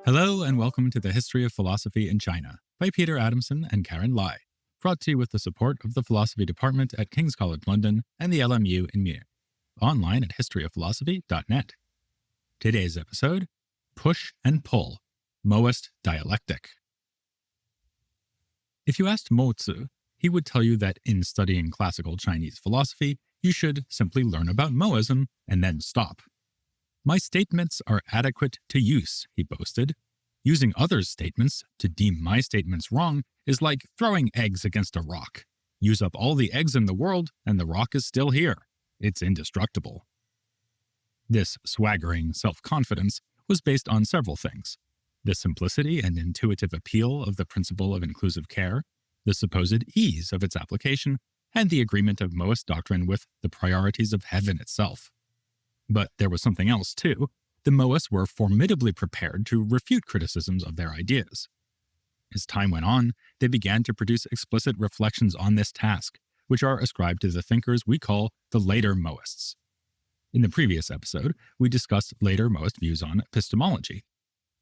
Hello and welcome to the History of Philosophy in China by Peter Adamson and Karen Lai, brought to you with the support of the Philosophy Department at King's College London and the LMU in Munich, online at historyofphilosophy.net. Today's episode, Push and Pull, Mohist Dialectic. If you asked Mo Tzu, he would tell you that in studying classical Chinese philosophy, you should simply learn about Mohism and then stop. My statements are adequate to use, he boasted. Using others' statements to deem my statements wrong is like throwing eggs against a rock. Use up all the eggs in the world, and the rock is still here. It's indestructible. This swaggering self-confidence was based on several things: the simplicity and intuitive appeal of the principle of inclusive care, the supposed ease of its application, and the agreement of Mohist doctrine with the priorities of heaven itself. But there was something else, too. The Mohists were formidably prepared to refute criticisms of their ideas. As time went on, they began to produce explicit reflections on this task, which are ascribed to the thinkers we call the later Mohists. In the previous episode, we discussed later Mohist views on epistemology.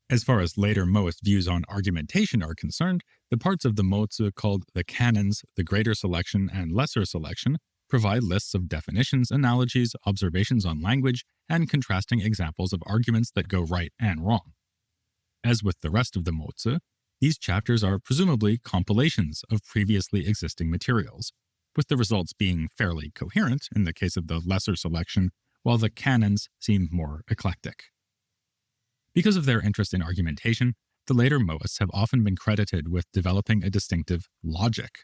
As far as later Mohist views on argumentation are concerned, the parts of the Mo Tzu called the Canons, the Greater Selection and Lesser Selection, provide lists of definitions, analogies, observations on language, and contrasting examples of arguments that go right and wrong. As with the rest of the Mo Tzu, these chapters are presumably compilations of previously existing materials, with the results being fairly coherent in the case of the lesser selection, while the canons seem more eclectic. Because of their interest in argumentation, the later Mohists have often been credited with developing a distinctive logic.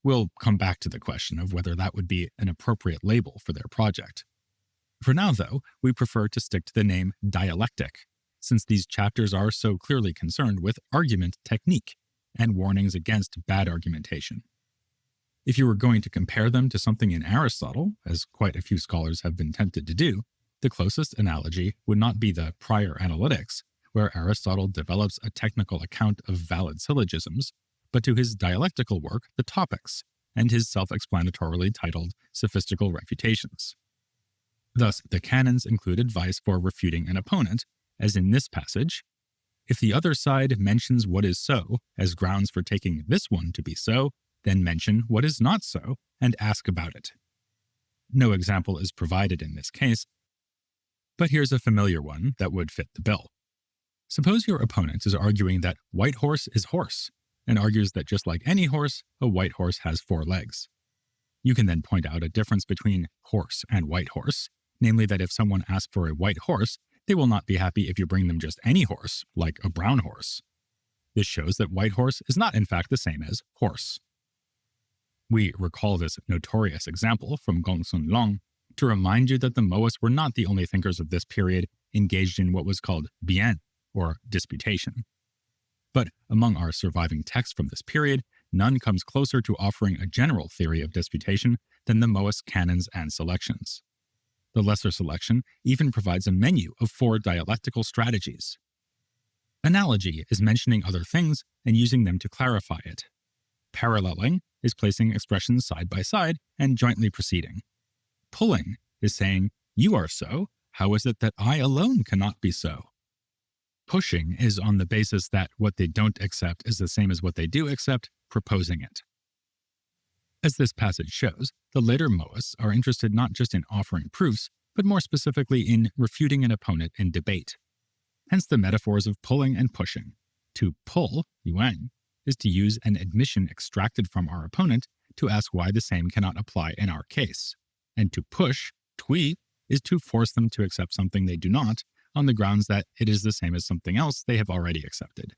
We'll come back to the question of whether that would be an appropriate label for their project. For now, though, we prefer to stick to the name Dialectic, since these chapters are so clearly concerned with argument technique and warnings against bad argumentation. If you were going to compare them to something in Aristotle, as quite a few scholars have been tempted to do, the closest analogy would not be the Prior Analytics, where Aristotle develops a technical account of valid syllogisms, but to his dialectical work, The Topics, and his self-explanatorily titled Sophistical Refutations. Thus, the canons include advice for refuting an opponent, as in this passage: if the other side mentions what is so as grounds for taking this one to be so, then mention what is not so and ask about it. No example is provided in this case, but here's a familiar one that would fit the bill. Suppose your opponent is arguing that white horse is horse, and argues that just like any horse, a white horse has 4 legs. You can then point out a difference between horse and white horse, namely that if someone asks for a white horse, they will not be happy if you bring them just any horse, like a brown horse. This shows that white horse is not in fact the same as horse. We recall this notorious example from Gongsun Long to remind you that the Mohists were not the only thinkers of this period engaged in what was called bian, or disputation. But among our surviving texts from this period, none comes closer to offering a general theory of disputation than the Mohist canons and selections. The lesser selection even provides a menu of 4 dialectical strategies. Analogy is mentioning other things and using them to clarify it. Paralleling is placing expressions side by side and jointly proceeding. Pulling is saying, you are so, how is it that I alone cannot be so? Pushing is on the basis that what they don't accept is the same as what they do accept, proposing it. As this passage shows, the later Mohists are interested not just in offering proofs, but more specifically in refuting an opponent in debate. Hence the metaphors of pulling and pushing. To pull, yuan, is to use an admission extracted from our opponent to ask why the same cannot apply in our case. And to push, tui, is to force them to accept something they do not, on the grounds that it is the same as something else they have already accepted.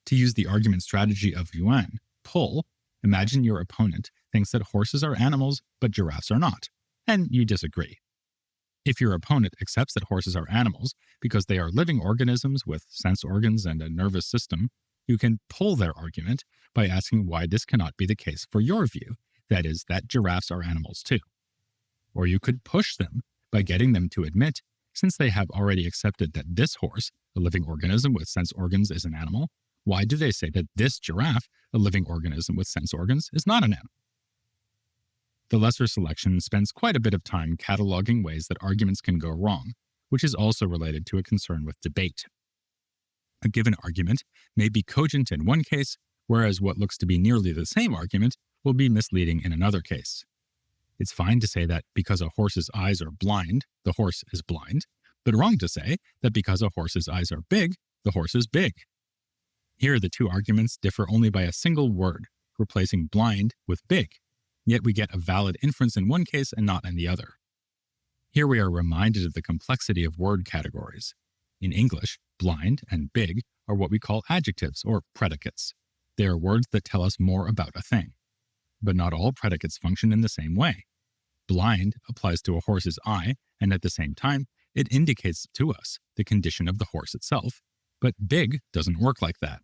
To use the argument strategy of yuan, pull, imagine your opponent thinks that horses are animals but giraffes are not, and you disagree. If your opponent accepts that horses are animals because they are living organisms with sense organs and a nervous system, you can pull their argument by asking why this cannot be the case for your view, that is, that giraffes are animals too. Or you could push them by getting them to admit, since they have already accepted that this horse, a living organism with sense organs, is an animal, Why do they say that this giraffe, a living organism with sense organs, is not a noun? The lesser selection spends quite a bit of time cataloging ways that arguments can go wrong, which is also related to a concern with debate. A given argument may be cogent in one case, whereas what looks to be nearly the same argument will be misleading in another case. It's fine to say that because a horse's eyes are blind, the horse is blind, but wrong to say that because a horse's eyes are big, the horse is big. Here, the two arguments differ only by a single word, replacing blind with big, yet we get a valid inference in one case and not in the other. Here we are reminded of the complexity of word categories. In English, blind and big are what we call adjectives or predicates. They are words that tell us more about a thing. But not all predicates function in the same way. Blind applies to a horse's eye, and at the same time, it indicates to us the condition of the horse itself, but big doesn't work like that.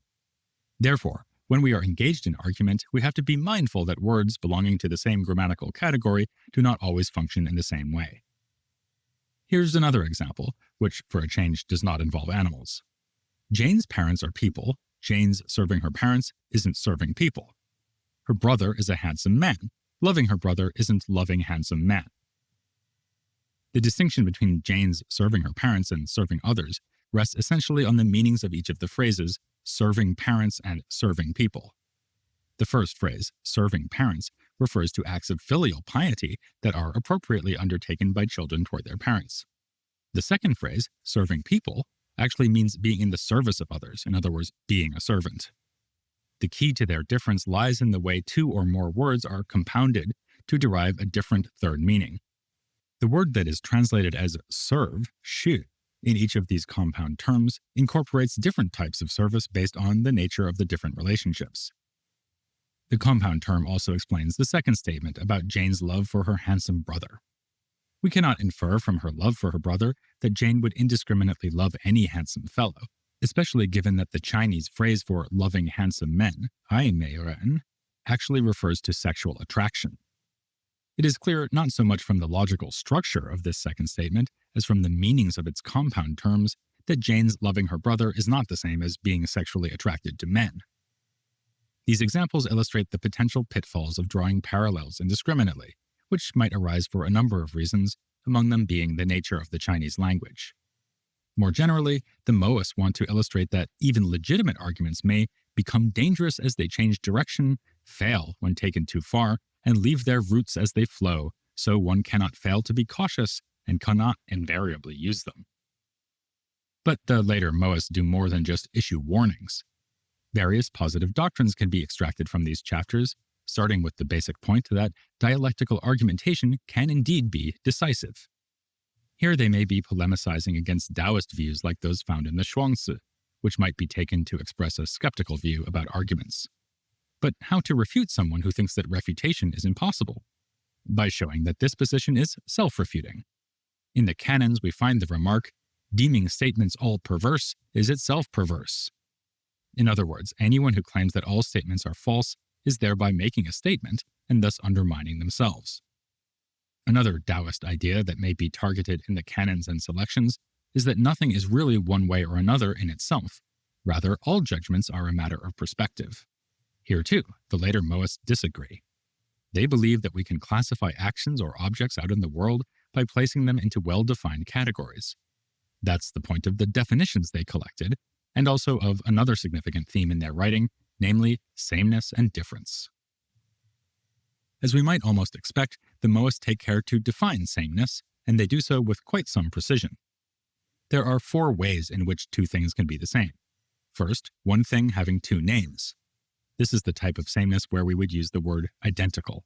Therefore, when we are engaged in argument, we have to be mindful that words belonging to the same grammatical category do not always function in the same way. Here's another example, which for a change does not involve animals. Jane's parents are people. Jane's serving her parents isn't serving people. Her brother is a handsome man. Loving her brother isn't loving handsome man. The distinction between Jane's serving her parents and serving others rests essentially on the meanings of each of the phrases serving parents and serving people. The first phrase, serving parents, refers to acts of filial piety that are appropriately undertaken by children toward their parents. The second phrase, serving people, actually means being in the service of others, in other words, being a servant. The key to their difference lies in the way two or more words are compounded to derive a different third meaning. The word that is translated as serve, shu, in each of these compound terms incorporates different types of service based on the nature of the different relationships. The compound term also explains the second statement about Jane's love for her handsome brother. We cannot infer from her love for her brother that Jane would indiscriminately love any handsome fellow, especially given that the Chinese phrase for loving handsome men, 爱美人, actually refers to sexual attraction. It is clear not so much from the logical structure of this second statement as from the meanings of its compound terms that Jane's loving her brother is not the same as being sexually attracted to men. These examples illustrate the potential pitfalls of drawing parallels indiscriminately, which might arise for a number of reasons, among them being the nature of the Chinese language. More generally, the Mohists want to illustrate that even legitimate arguments may become dangerous as they change direction, fail when taken too far, and leave their roots as they flow, so one cannot fail to be cautious and cannot invariably use them. But the later Mohists do more than just issue warnings. Various positive doctrines can be extracted from these chapters, starting with the basic point that dialectical argumentation can indeed be decisive. Here they may be polemicizing against Taoist views like those found in the Shuangzi, which might be taken to express a skeptical view about arguments. But how to refute someone who thinks that refutation is impossible? By showing that this position is self-refuting. In the Canons, we find the remark, deeming statements all perverse is itself perverse. In other words, anyone who claims that all statements are false is thereby making a statement and thus undermining themselves. Another Taoist idea that may be targeted in the Canons and selections is that nothing is really one way or another in itself. Rather, all judgments are a matter of perspective. Here too, the later Mohists disagree. They believe that we can classify actions or objects out in the world by placing them into well-defined categories. That's the point of the definitions they collected, and also of another significant theme in their writing, namely sameness and difference. As we might almost expect, the Mohists take care to define sameness, and they do so with quite some precision. There are 4 ways in which two things can be the same. First, one thing having 2 names. This is the type of sameness where we would use the word identical.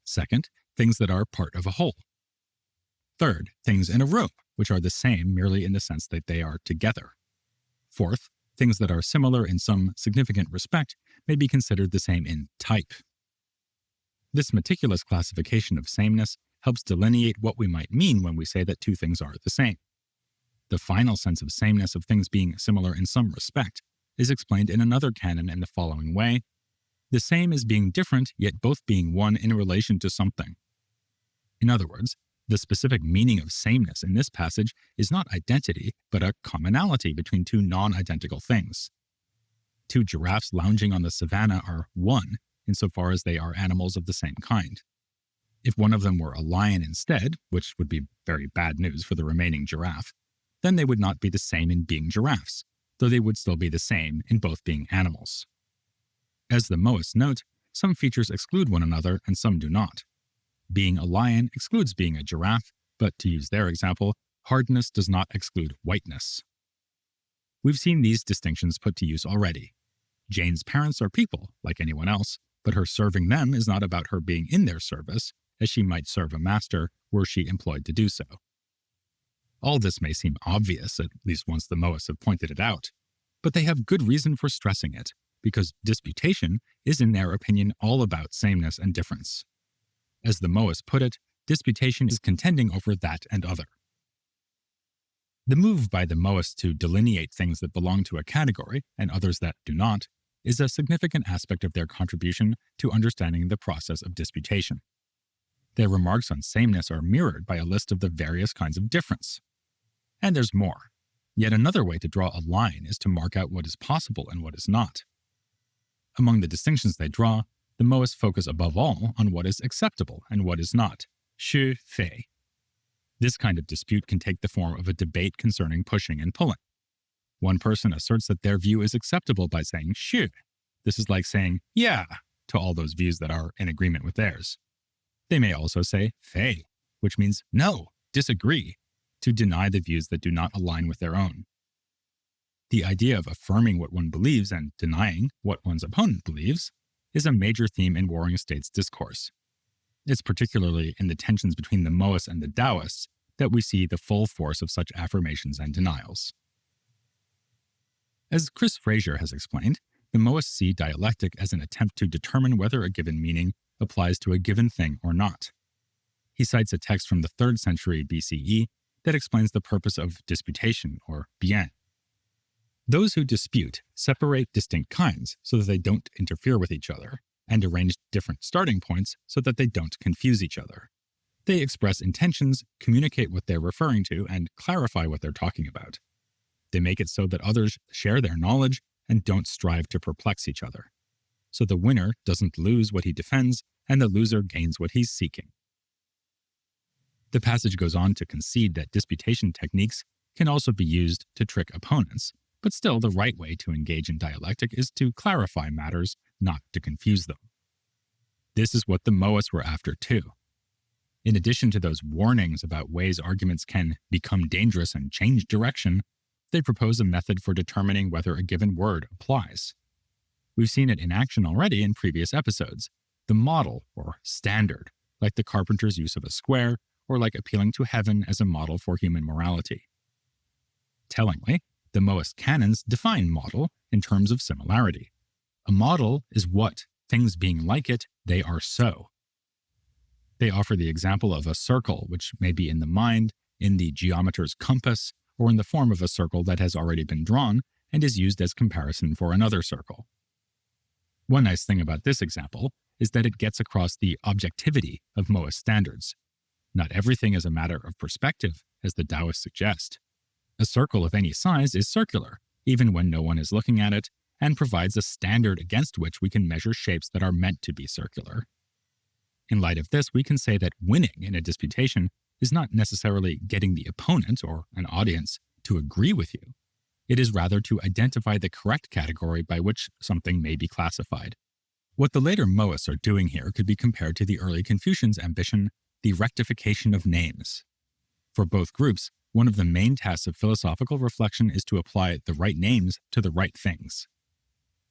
Second, things that are part of a whole. Third, things in a room, which are the same merely in the sense that they are together. Fourth, things that are similar in some significant respect may be considered the same in type. This meticulous classification of sameness helps delineate what we might mean when we say that two things are the same. The final sense of sameness of things being similar in some respect is explained in another canon in the following way: the same is being different, yet both being one in relation to something. In other words, the specific meaning of sameness in this passage is not identity, but a commonality between two non-identical things. Two giraffes lounging on the savannah are one, insofar as they are animals of the same kind. If one of them were a lion instead, which would be very bad news for the remaining giraffe, then they would not be the same in being giraffes, though they would still be the same in both being animals. As the Mohists note, some features exclude one another and some do not. Being a lion excludes being a giraffe, but to use their example, hardness does not exclude whiteness. We've seen these distinctions put to use already. Jane's parents are people, like anyone else, but her serving them is not about her being in their service, as she might serve a master were she employed to do so. All this may seem obvious, at least once the Mohists have pointed it out, but they have good reason for stressing it, because disputation is in their opinion all about sameness and difference. As the Mohists put it, disputation is contending over that and other. The move by the Mohists to delineate things that belong to a category and others that do not is a significant aspect of their contribution to understanding the process of disputation. Their remarks on sameness are mirrored by a list of the various kinds of difference. And there's more. Yet another way to draw a line is to mark out what is possible and what is not. Among the distinctions they draw, the Mohists focus above all on what is acceptable and what is not, 是非. This kind of dispute can take the form of a debate concerning pushing and pulling. One person asserts that their view is acceptable by saying 是. This is like saying, yeah, to all those views that are in agreement with theirs. They may also say 非, which means no, disagree, to deny the views that do not align with their own. The idea of affirming what one believes and denying what one's opponent believes is a major theme in Warring States discourse. It's particularly in the tensions between the Mohists and the Taoists that we see the full force of such affirmations and denials. As Chris Fraser has explained, the Mohists see dialectic as an attempt to determine whether a given meaning applies to a given thing or not. He cites a text from the 3rd century BCE that explains the purpose of disputation, or bian. Those who dispute separate distinct kinds so that they don't interfere with each other, and arrange different starting points so that they don't confuse each other. They express intentions, communicate what they're referring to, and clarify what they're talking about. They make it so that others share their knowledge and don't strive to perplex each other. So the winner doesn't lose what he defends, and the loser gains what he's seeking. The passage goes on to concede that disputation techniques can also be used to trick opponents, but still the right way to engage in dialectic is to clarify matters, not to confuse them. This is what the Mohists were after too. In addition to those warnings about ways arguments can become dangerous and change direction, they propose a method for determining whether a given word applies. We've seen it in action already in previous episodes, the model or standard, like the carpenter's use of a square, or like appealing to heaven as a model for human morality. Tellingly, the Mohist canons define model in terms of similarity. A model is what, things being like it, they are so. They offer the example of a circle, which may be in the mind, in the geometer's compass, or in the form of a circle that has already been drawn and is used as comparison for another circle. One nice thing about this example is that it gets across the objectivity of Mohist standards. Not everything is a matter of perspective, as the Taoists suggest. A circle of any size is circular, even when no one is looking at it, and provides a standard against which we can measure shapes that are meant to be circular. In light of this, we can say that winning in a disputation is not necessarily getting the opponent or an audience to agree with you. It is rather to identify the correct category by which something may be classified. What the later Mohists are doing here could be compared to the early Confucians' ambition, the rectification of names. For both groups, one of the main tasks of philosophical reflection is to apply the right names to the right things.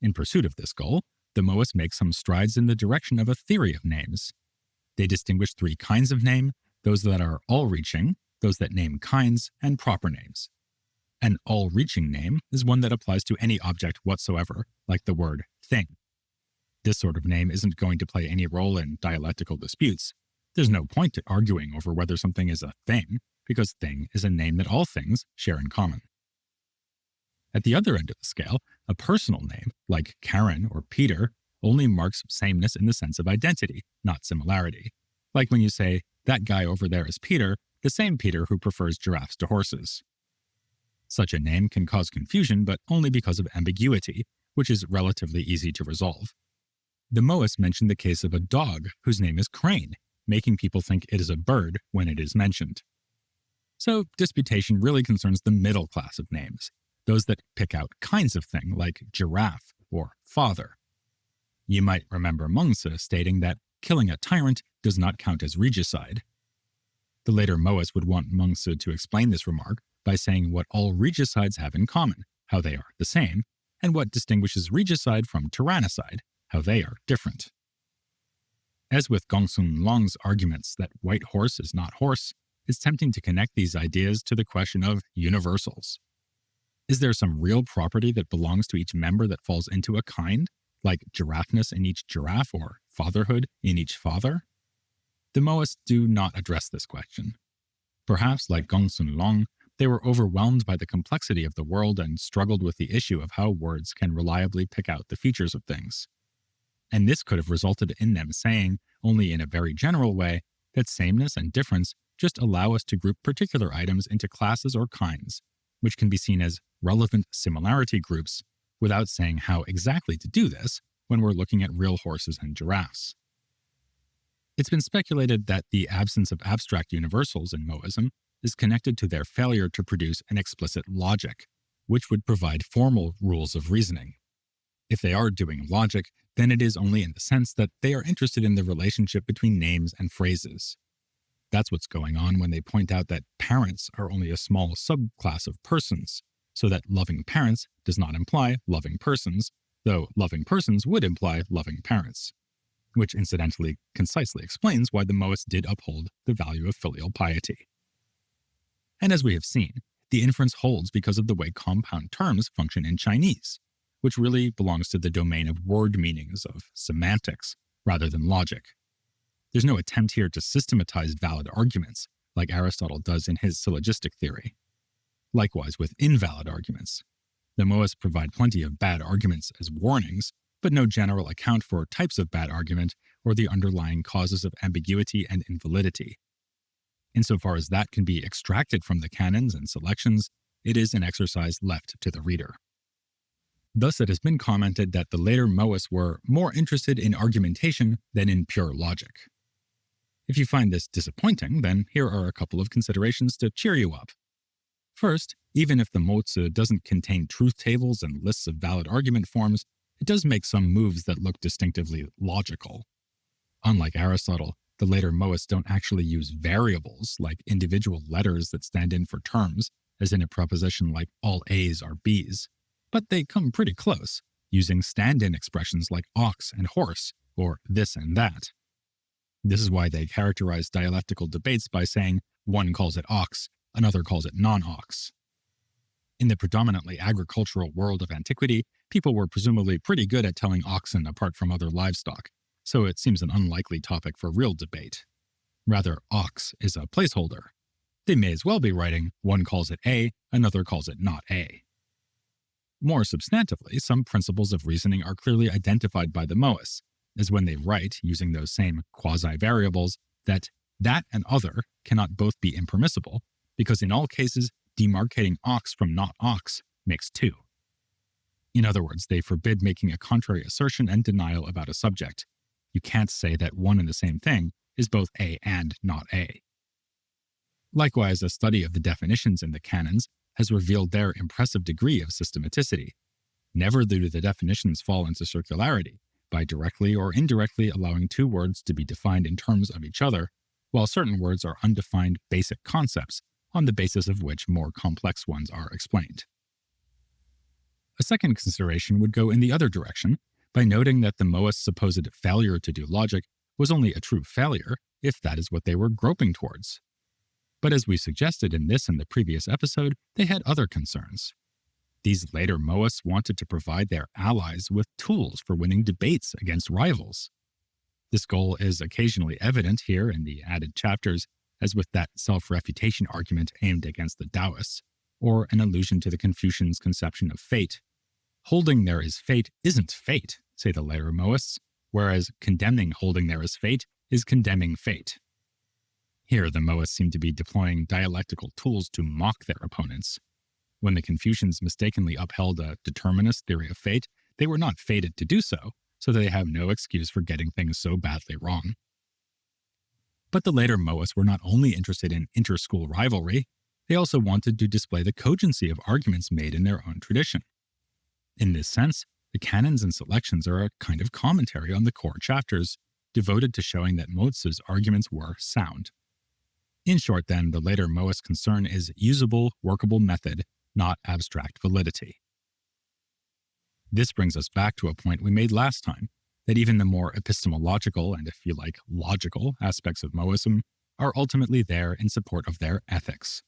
In pursuit of this goal, the Mohists make some strides in the direction of a theory of names. They distinguish three kinds of name: those that are all-reaching, those that name kinds, and proper names. An all-reaching name is one that applies to any object whatsoever, like the word thing. This sort of name isn't going to play any role in dialectical disputes. There's no point to arguing over whether something is a thing, because thing is a name that all things share in common. At the other end of the scale, a personal name, like Karen or Peter, only marks sameness in the sense of identity, not similarity. Like when you say, that guy over there is Peter, the same Peter who prefers giraffes to horses. Such a name can cause confusion, but only because of ambiguity, which is relatively easy to resolve. The Mohists mentioned the case of a dog whose name is Crane, making people think it is a bird when it is mentioned. So disputation really concerns the middle class of names, those that pick out kinds of thing like giraffe or father. You might remember Mengzi stating that killing a tyrant does not count as regicide. The later Mohists would want Mengzi to explain this remark by saying what all regicides have in common, how they are the same, and what distinguishes regicide from tyrannicide, how they are different. As with Gongsun Long's arguments that white horse is not horse, it's tempting to connect these ideas to the question of universals. Is there some real property that belongs to each member that falls into a kind, like giraffeness in each giraffe or fatherhood in each father? The Mohists do not address this question. Perhaps, like Gongsun Long, they were overwhelmed by the complexity of the world and struggled with the issue of how words can reliably pick out the features of things. And this could have resulted in them saying, only in a very general way, that sameness and difference just allow us to group particular items into classes or kinds, which can be seen as relevant similarity groups, without saying how exactly to do this when we're looking at real horses and giraffes. It's been speculated that the absence of abstract universals in Mohism is connected to their failure to produce an explicit logic, which would provide formal rules of reasoning. If they are doing logic, then it is only in the sense that they are interested in the relationship between names and phrases. That's what's going on when they point out that parents are only a small subclass of persons, so that loving parents does not imply loving persons, though loving persons would imply loving parents, which incidentally concisely explains why the Mohists did uphold the value of filial piety. And as we have seen, the inference holds because of the way compound terms function in Chinese, which really belongs to the domain of word meanings, of semantics, rather than logic. There's no attempt here to systematize valid arguments, like Aristotle does in his syllogistic theory. Likewise with invalid arguments. The Mohists provide plenty of bad arguments as warnings, but no general account for types of bad argument or the underlying causes of ambiguity and invalidity. Insofar as that can be extracted from the canons and selections, it is an exercise left to the reader. Thus, it has been commented that the later Mohists were more interested in argumentation than in pure logic. If you find this disappointing, then here are a couple of considerations to cheer you up. First, even if the Mozi doesn't contain truth tables and lists of valid argument forms, it does make some moves that look distinctively logical. Unlike Aristotle, the later Mohists don't actually use variables like individual letters that stand in for terms, as in a proposition like all A's are B's, but they come pretty close, using stand-in expressions like ox and horse, or this and that. This is why they characterize dialectical debates by saying one calls it ox, another calls it non-ox. In the predominantly agricultural world of antiquity, people were presumably pretty good at telling oxen apart from other livestock, so it seems an unlikely topic for real debate. Rather, ox is a placeholder. They may as well be writing one calls it A, another calls it not A. More substantively, some principles of reasoning are clearly identified by the Mohists, as when they write, using those same quasi-variables, that and other cannot both be impermissible, because in all cases, demarcating ox from not ox makes two. In other words, they forbid making a contrary assertion and denial about a subject. You can't say that one and the same thing is both A and not A. Likewise, a study of the definitions in the canons has revealed their impressive degree of systematicity. Never do the definitions fall into circularity, by directly or indirectly allowing two words to be defined in terms of each other, while certain words are undefined basic concepts on the basis of which more complex ones are explained. A second consideration would go in the other direction, by noting that the Mohists' supposed failure to do logic was only a true failure if that is what they were groping towards. But as we suggested in this and the previous episode, they had other concerns. These later Mohists wanted to provide their allies with tools for winning debates against rivals. This goal is occasionally evident here in the added chapters, as with that self-refutation argument aimed against the Taoists, or an allusion to the Confucians' conception of fate. Holding there is fate isn't fate, say the later Mohists, whereas condemning holding there is fate is condemning fate. Here, the Mohists seem to be deploying dialectical tools to mock their opponents. When the Confucians mistakenly upheld a determinist theory of fate, They were not fated to do so, so they have no excuse for getting things so badly wrong. But the later Mohists were not only interested in inter-school rivalry, they also wanted to display the cogency of arguments made in their own tradition. In this sense, the canons and selections are a kind of commentary on the core chapters, devoted to showing that Mohists' arguments were sound. In short, then, the later Mohist concern is usable, workable method, not abstract validity. This brings us back to a point we made last time, that even the more epistemological and, if you like, logical aspects of Mohism are ultimately there in support of their ethics.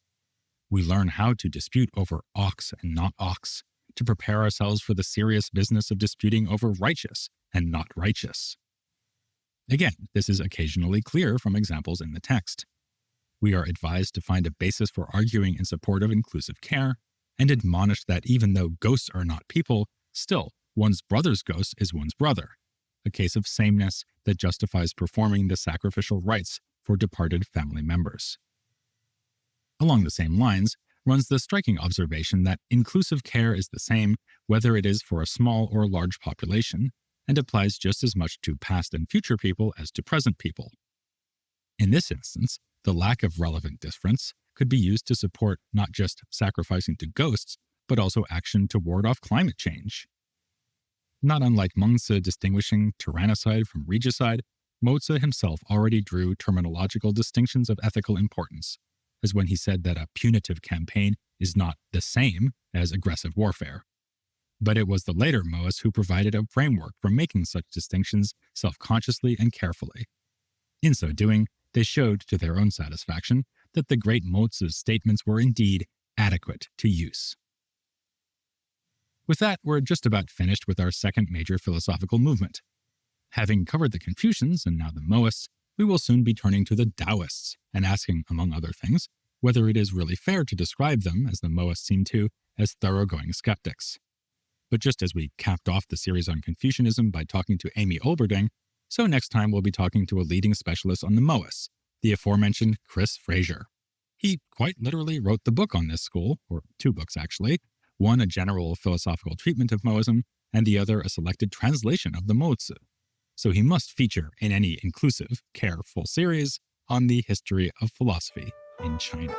We learn how to dispute over ox and not ox, to prepare ourselves for the serious business of disputing over righteous and not righteous. Again, this is occasionally clear from examples in the text. We are advised to find a basis for arguing in support of inclusive care, and admonished that even though ghosts are not people, still, one's brother's ghost is one's brother, a case of sameness that justifies performing the sacrificial rites for departed family members. Along the same lines runs the striking observation that inclusive care is the same whether it is for a small or large population, and applies just as much to past and future people as to present people. In this instance, the lack of relevant difference could be used to support not just sacrificing to ghosts, but also action to ward off climate change. Not unlike Mengzi distinguishing tyrannicide from regicide, Mozi himself already drew terminological distinctions of ethical importance, as when he said that a punitive campaign is not the same as aggressive warfare. But it was the later Mohists who provided a framework for making such distinctions self-consciously and carefully. In so doing, they showed to their own satisfaction that the great Mozi's statements were indeed adequate to use. With that, we're just about finished with our second major philosophical movement. Having covered the Confucians and now the Mohists, we will soon be turning to the Taoists and asking, among other things, whether it is really fair to describe them, as the Mohists seem to, as thoroughgoing skeptics. But just as we capped off the series on Confucianism by talking to Amy Olberding, so next time we'll be talking to a leading specialist on the Mohists, the aforementioned Chris Fraser. He quite literally wrote the book on this school, or two books actually, one a general philosophical treatment of Mohism, and the other a selected translation of the Mozi. So he must feature in any inclusive, careful series on the history of philosophy in China.